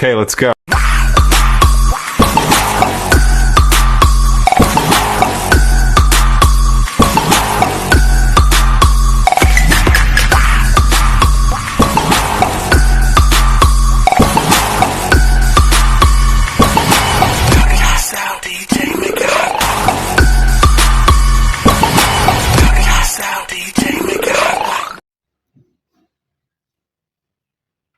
Okay, let's go.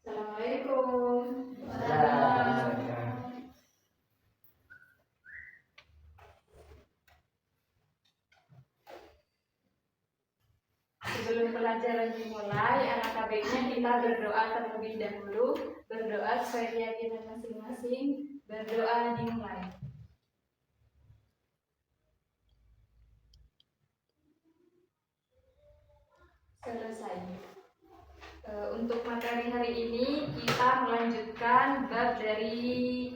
Assalamualaikum. Sebelum pelajaran dimulai, alangkah baiknya kita berdoa terlebih dahulu. Berdoa sesuai keyakinan masing-masing. Berdoa dimulai. Selesai. Untuk materi hari ini kita melanjutkan bab dari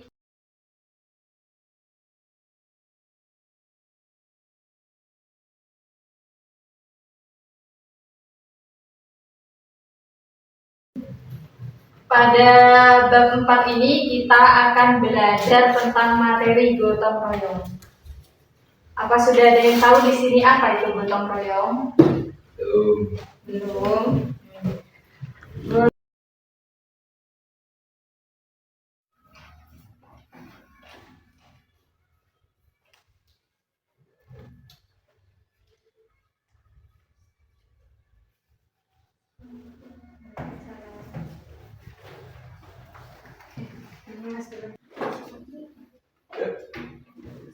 pada bab 4 ini kita akan belajar tentang materi gotong royong. Apa sudah ada yang tahu di sini apa itu gotong royong? Belum.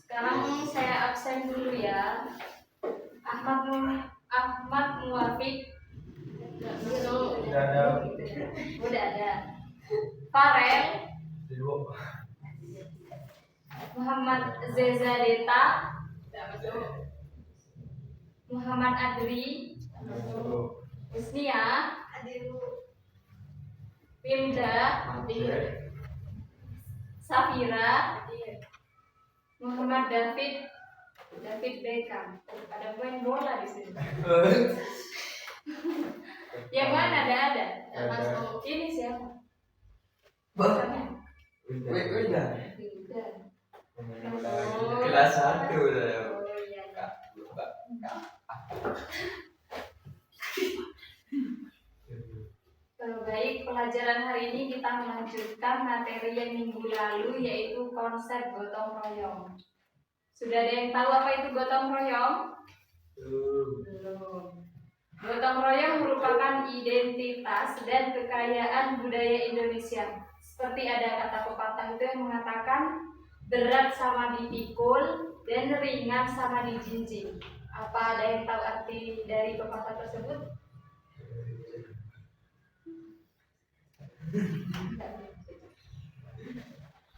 Sekarang saya absen dulu ya. Ahmad Muwafiq. Udah ada. Farel. Muhammad Zezadeta. Muhammad Adri. Husnia. Winda. Safira. Muhammad David Beckham. Ada main bola di sini. Yang mana ada? Ini siapa? Bukannya? Udah. Oh. Kelas 1 udah. Oh iya. Baik, pelajaran hari ini kita melanjutkan materi yang minggu lalu, yaitu konsep gotong royong. Sudah ada yang tahu apa itu gotong royong? Belum. Gotong royong merupakan identitas dan kekayaan budaya Indonesia. Seperti ada kata pepatah itu yang mengatakan berat sama dipikul dan ringan sama dijinjing. Apa ada yang tahu arti dari pepatah tersebut?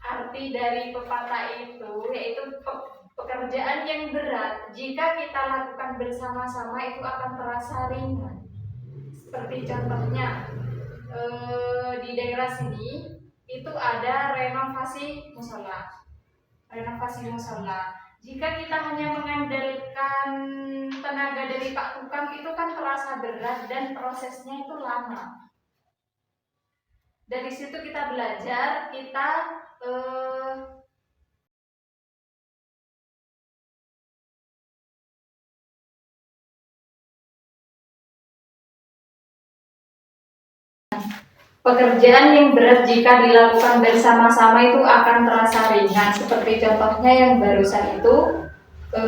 Arti dari pepatah itu yaitu pekerjaan yang berat jika kita lakukan bersama-sama itu akan terasa ringan. Seperti contohnya di daerah sini itu ada renovasi musola. Jika kita hanya mengandalkan tenaga dari Pak Tukang itu kan terasa berat dan prosesnya itu lama. Dari situ kita belajar, kita pekerjaan yang berat jika dilakukan bersama-sama itu akan terasa ringan. Seperti contohnya yang barusan itu,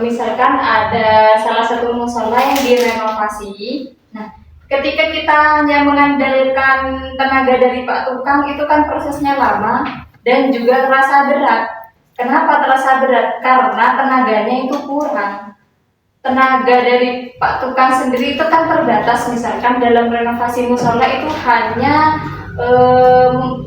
misalkan ada salah satu musola yang direnovasi. Nah, ketika kita hanya mengandalkan tenaga dari Pak Tukang itu kan prosesnya lama dan juga terasa berat. Kenapa terasa berat? Karena tenaganya itu kurang. Tenaga dari Pak Tukang sendiri itu kan terbatas. Misalkan dalam renovasi musola itu hanya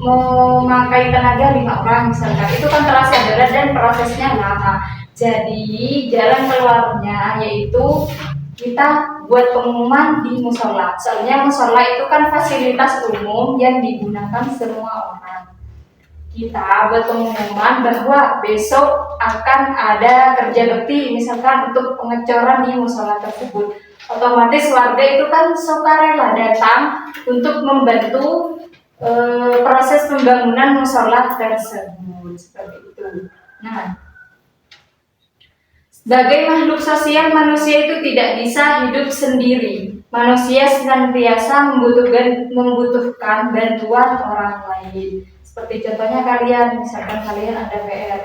memakai tenaga 5 orang misalkan, itu kan terasa berat dan prosesnya lama. Jadi jalan keluarnya yaitu kita buat pengumuman di musola. Soalnya musola itu kan fasilitas umum yang digunakan semua orang. Kita buat pengumuman bahwa besok akan ada kerja bakti misalkan untuk pengecoran di musola tersebut. Otomatis warga itu kan sukarela datang untuk membantu proses pembangunan musola tersebut seperti itu. Nah, sebagai makhluk sosial, manusia itu tidak bisa hidup sendiri. Manusia senantiasa membutuhkan bantuan orang lain. Seperti contohnya kalian, misalkan kalian ada PR,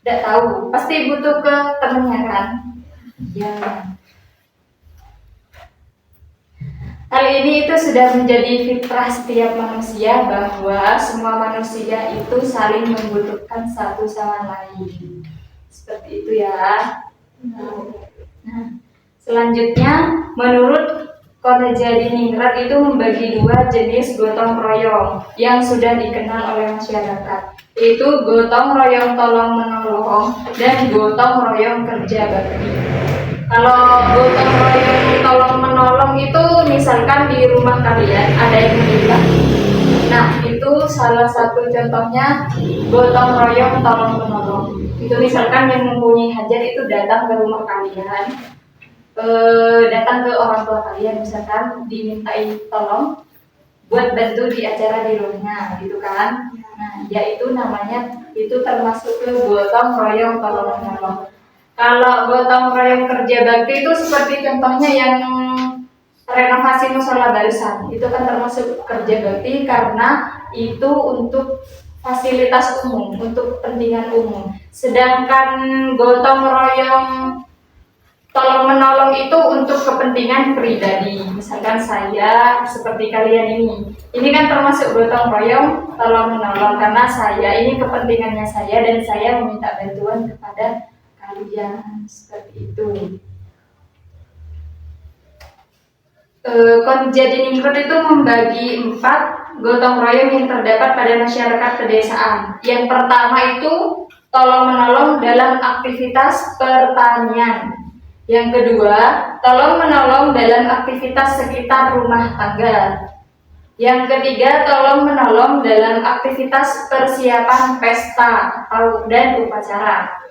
tidak tahu, pasti butuh ke temennya kan? Ya. Hal ini itu sudah menjadi fitrah setiap manusia bahwa semua manusia itu saling membutuhkan satu sama lain. Seperti itu ya. Nah, selanjutnya menurut Khordadiningrat itu membagi dua jenis gotong royong yang sudah dikenal oleh masyarakat, yaitu gotong royong tolong menolong dan gotong royong kerja bakti. Kalau gotong royong tolong menolong itu misalkan di rumah kalian ada yang meninggal. Nah, itu salah satu contohnya gotong royong tolong menolong. Itu misalkan yang mempunyai hajat itu datang ke rumah kalian, datang ke orang tua kalian, misalkan dimintai tolong buat bantu di acara di rumahnya, gitu kan? Nah, yaitu namanya itu termasuk ke gotong royong tolong menolong. Kalau gotong royong kerja bakti itu seperti contohnya yang renovasi musola barusan, itu kan termasuk kerja bakti karena itu untuk fasilitas umum, untuk kepentingan umum. Sedangkan gotong royong tolong menolong itu untuk kepentingan pribadi. Misalkan saya seperti kalian ini kan termasuk gotong royong tolong menolong karena saya ini kepentingannya saya dan saya meminta bantuan kepada kalian, seperti itu. Khordadiningrat itu membagi 4 gotong royong yang terdapat pada masyarakat pedesaan. Yang pertama itu tolong menolong dalam aktivitas pertanian. Yang kedua, tolong menolong dalam aktivitas sekitar rumah tangga. Yang ketiga, tolong menolong dalam aktivitas persiapan pesta dan upacara.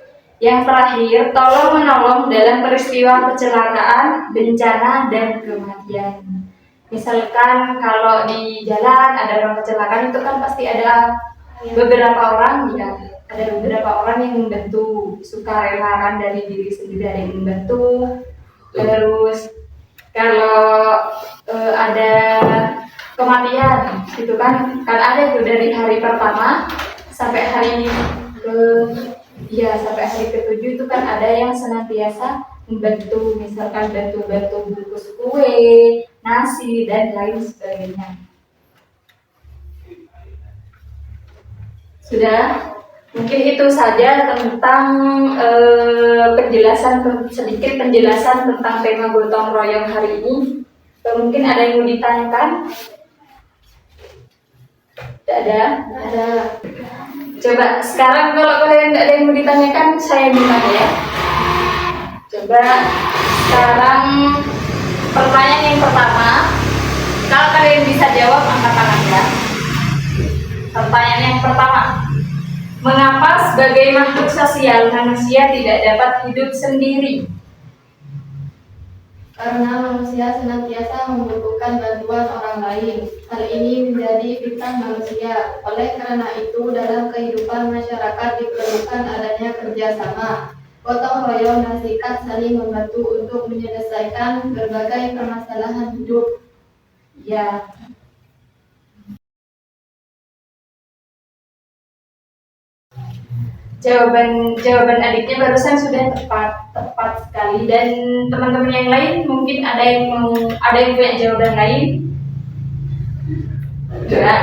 Yang terakhir, tolong menolong dalam peristiwa kecelakaan, bencana, dan kematian. Misalkan kalau di jalan ada orang kecelakaan, itu kan pasti ada beberapa orang, ya, ada beberapa orang yang membantu, sukarela kan dari diri sendiri ada yang membantu. Terus kalau ada kematian, gitu kan ada itu dari hari pertama sampai hari sampai hari ke-7 itu kan ada yang senantiasa membantu, misalkan bantu bungkus kue, nasi, dan lain sebagainya. Sudah, mungkin itu saja tentang sedikit penjelasan tentang tema gotong royong hari ini. Mungkin ada yang mau ditanyakan? Tidak ada? Ada. Coba sekarang kalau kalian tidak ada yang mau ditanyakan, saya ditanya ya. Coba sekarang pertanyaan yang pertama, kalau kalian bisa jawab angkat tangan ya. Pertanyaan yang pertama, mengapa sebagai makhluk sosial manusia tidak dapat hidup sendiri? Karena manusia senantiasa membutuhkan bantuan orang lain. Hal ini menjadi fitrah manusia. Oleh karena itu, dalam kehidupan masyarakat diperlukan adanya kerjasama, gotong royong dan sikap saling membantu untuk menyelesaikan berbagai permasalahan hidup. Ya. Jawaban adiknya barusan sudah tepat sekali, dan teman-teman yang lain mungkin ada yang punya jawaban lain. Ada.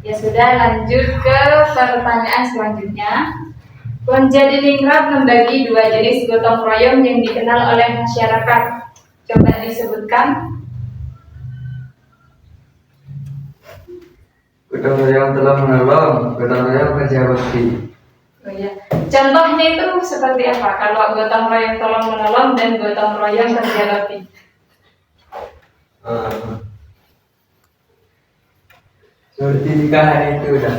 Ya sudah, lanjut ke pertanyaan selanjutnya. Khordadiningrat membagi 2 jenis gotong royong yang dikenal oleh masyarakat. Coba disebutkan. Gotong royong tolong menolong, gotong royong kerja bakti. Oh ya. Contohnya itu seperti apa? Kalau gotong royong tolong menolong dan gotong royong kerja bakti. Seperti nikahan itu udah.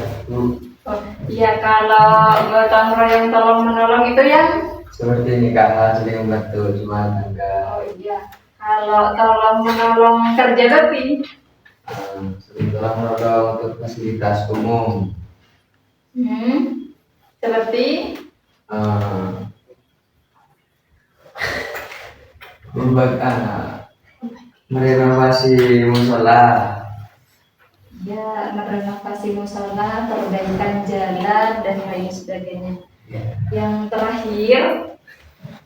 Oh iya, kalau gotong royong tolong menolong itu ya? Seperti nikahan saling membantu rumah tangga. Oh iya. Kalau tolong menolong kerja bakti. Sering tolong menolong untuk fasilitas umum. Seperti Eh, merenovasi musola. ya merenovasi musola, perbaikan jalan dan lain sebagainya. Yang terakhir,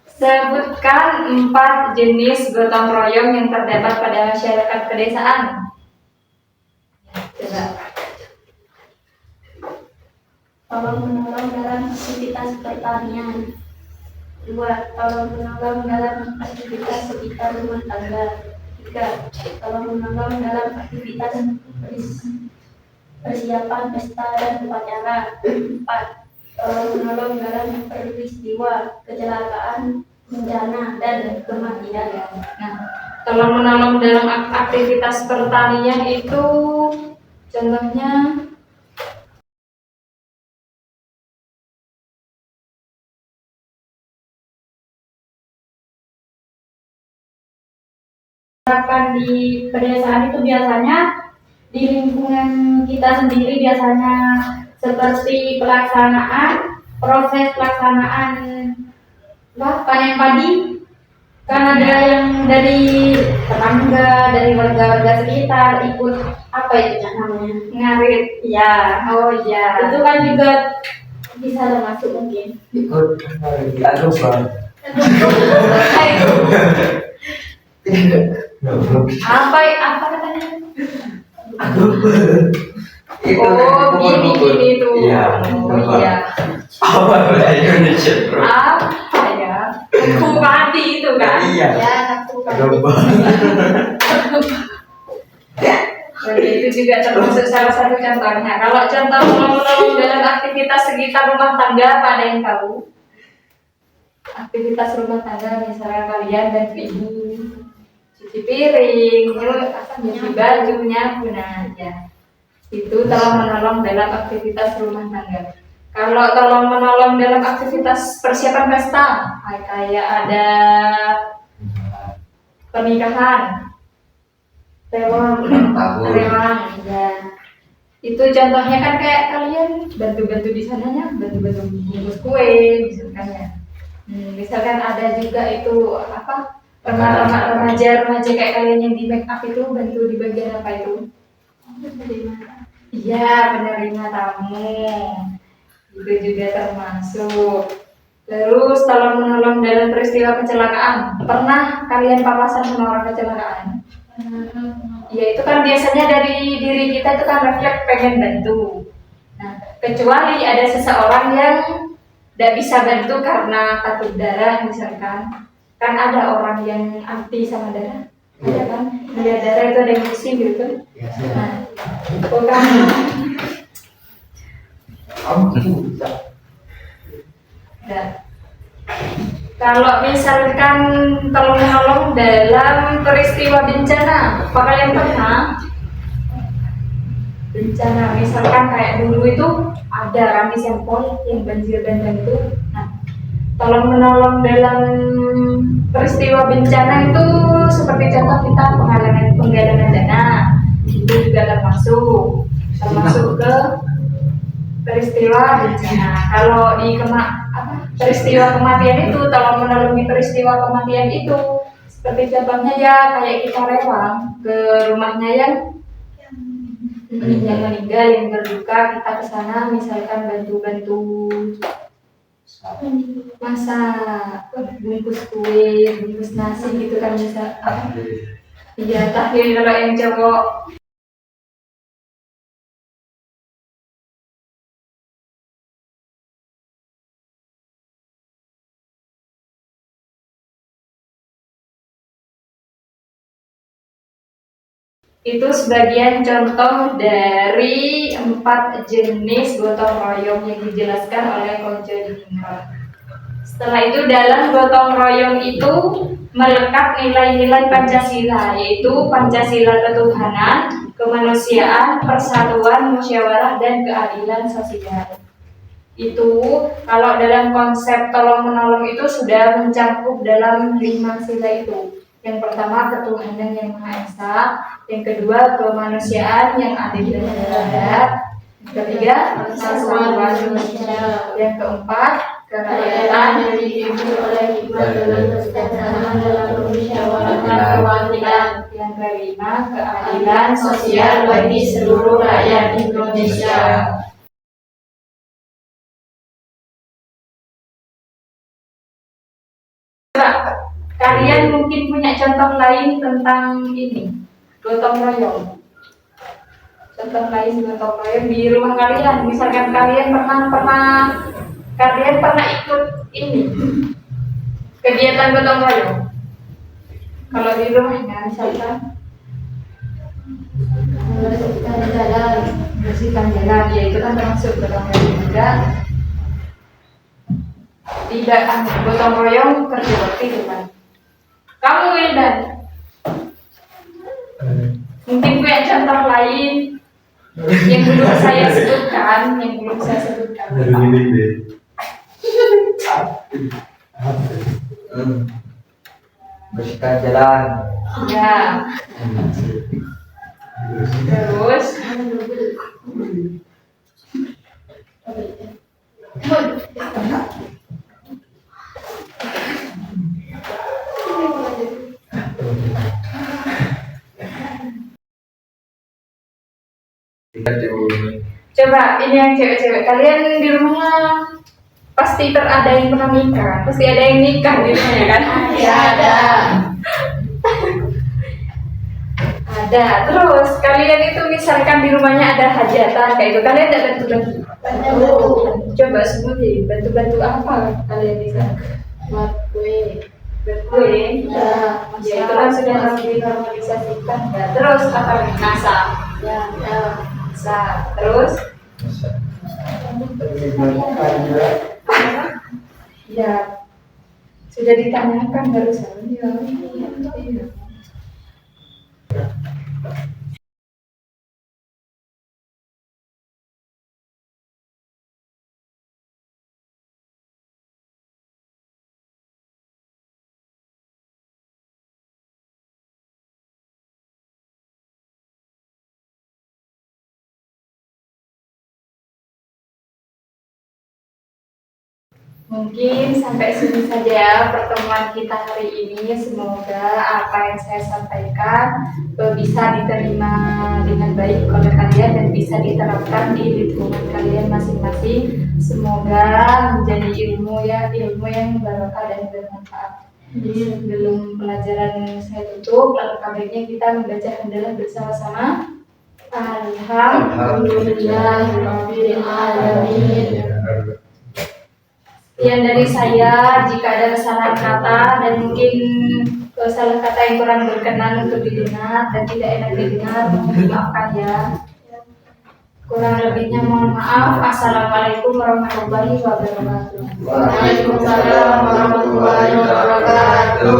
sebutkan 4 jenis gotong royong yang terdapat pada masyarakat pedesaan. Coba. Tolong menolong dalam aktivitas pertanian. 2. Tolong menolong dalam aktivitas sekitar rumah tangga. 3. Tolong menolong dalam aktivitas persiapan pesta dan upacara. 4. Tolong menolong dalam peristiwa kecelakaan, bencana, dan kematian. Nah, tolong menolong dalam aktivitas pertanian itu contohnya di pedesaan itu biasanya di lingkungan kita sendiri biasanya seperti proses pelaksanaan panen padi, kan ada yang dari tetangga, dari warga-warga sekitar ikut apa itu namanya ngarit, ya. Oh ya, itu kan juga bisa termasuk mungkin. Ikut diaduk bang. Apa katanya? Itu Gini tuh. Iya. Oh iya. Apa bahasa Indonesia bro? Apa ya? Kupati itu kan? Iya. Ya, kupati. Domba. Jadi itu juga termasuk salah satu contohnya. Kalau contoh menolong dalam aktivitas sekitar rumah tangga, apa ada yang tahu? Aktivitas rumah tangga misalnya kalian dan ibu cuci piring, nyuci baju, nyapu, nah ya. Itu tolong menolong dalam aktivitas rumah tangga. Kalau tolong menolong dalam aktivitas persiapan pesta, kayak ada pernikahan, rewang, ya. Itu contohnya kan kayak kalian bantu-bantu di sananya, bantu-bantu bungkus kue, misalkan ya. Misalkan ada juga itu apa remaja kayak kalian yang di make up itu bantu di bagian apa itu? Iya, penerima tamu. Itu juga termasuk. Terus tolong menolong dalam peristiwa kecelakaan. Pernah kalian papasan sama orang kecelakaan? Ya itu kan biasanya dari diri kita itu kan refleks pengen bantu. Nah, kecuali ada seseorang yang tidak bisa bantu karena takut darah misalkan. Kan ada orang yang anti sama darah. Ada kan? Melihat darah itu ada yang pusing gitu kan. Nah, bukan. Nah, kalau misalkan tolong menolong dalam peristiwa bencana, apa kalian pernah? Bencana, misalkan kayak dulu itu ada Rami Sempol yang banjir dan itu. Nah, tolong menolong dalam peristiwa bencana itu seperti contoh kita penggalangan dana, itu juga termasuk ke peristiwa bencana. Kalau di peristiwa kematian itu, tolong menolong di peristiwa kematian itu seperti contohnya ya kayak kita rewang ke rumahnya yang meninggal, yang berduka, kita ke sana misalkan bantu masak, bungkus kue, bungkus nasi gitu kan bisa. Iya, tahlil kalau yang cowok. Itu sebagian contoh dari 4 jenis gotong royong yang dijelaskan oleh Konjo Diningrat. Setelah itu dalam gotong royong itu melekat nilai-nilai Pancasila, yaitu Pancasila ketuhanan, kemanusiaan, persatuan, musyawarah, dan keadilan sosial. Itu kalau dalam konsep tolong menolong itu sudah mencakup dalam 5 sila itu. Yang pertama ketuhanan yang Maha Esa, yang kedua kemanusiaan yang adil dan beradab, yang ketiga persatuan manusia, yang keempat kerakyatan yang dipimpin oleh hikmat dengan kesejahteraan dalam permusyawaratan perwakilan, yang kelima keadilan sosial bagi seluruh rakyat Indonesia. Kalian mungkin punya contoh lain tentang ini, gotong royong. Contoh lain gotong royong di rumah kalian. Misalkan kalian pernah ikut ini kegiatan gotong royong. Kalau di rumahnya misalkan bersihkan jalan, ya itu kan termasuk gotong royong juga. Tidak gotong royong kerja bakti kan. Kamu Wildan, mungkin punya contoh lain yang belum saya sebutkan, Bersihkan jalan. Ya, terus coba ini yang cewek-cewek, kalian di rumahnya pasti ada yang pernah nikah, pasti ada yang nikah di rumahnya kan? Ya, ada. Ada. Terus kalian itu misalkan di rumahnya ada hajatan kayak itu, kalian ada bantu-bantu? Coba sebutin bantu-bantu apa kalian bisa? Buat kue. Buat kue. Ya, Ya itu kan sudah dinormalisasikan. Ya, terus apa lagi? Masak. Ya, ya. Masak. Terus? Ya, sudah ditanyakan barusan. Ya, iya. Mungkin sampai sini saja pertemuan kita hari ini. Semoga apa yang saya sampaikan bisa diterima dengan baik oleh kalian dan bisa diterapkan di lingkungan kalian masing-masing. Semoga menjadi ilmu yang barokah dan bermanfaat. Sebelum pelajaran saya tutup, kabarnya kita membaca hamdalah bersama-sama. Alhamdulillahirabbil alamin. Sekian dari saya. Jika ada kesalahan kata dan mungkin kesalahan kata yang kurang berkenan untuk didengar dan tidak enak didengar, mohon dimaafkan ya. Kurang lebihnya mohon maaf. Assalamualaikum warahmatullahi wabarakatuh. Waalaikumsalam warahmatullahi wabarakatuh.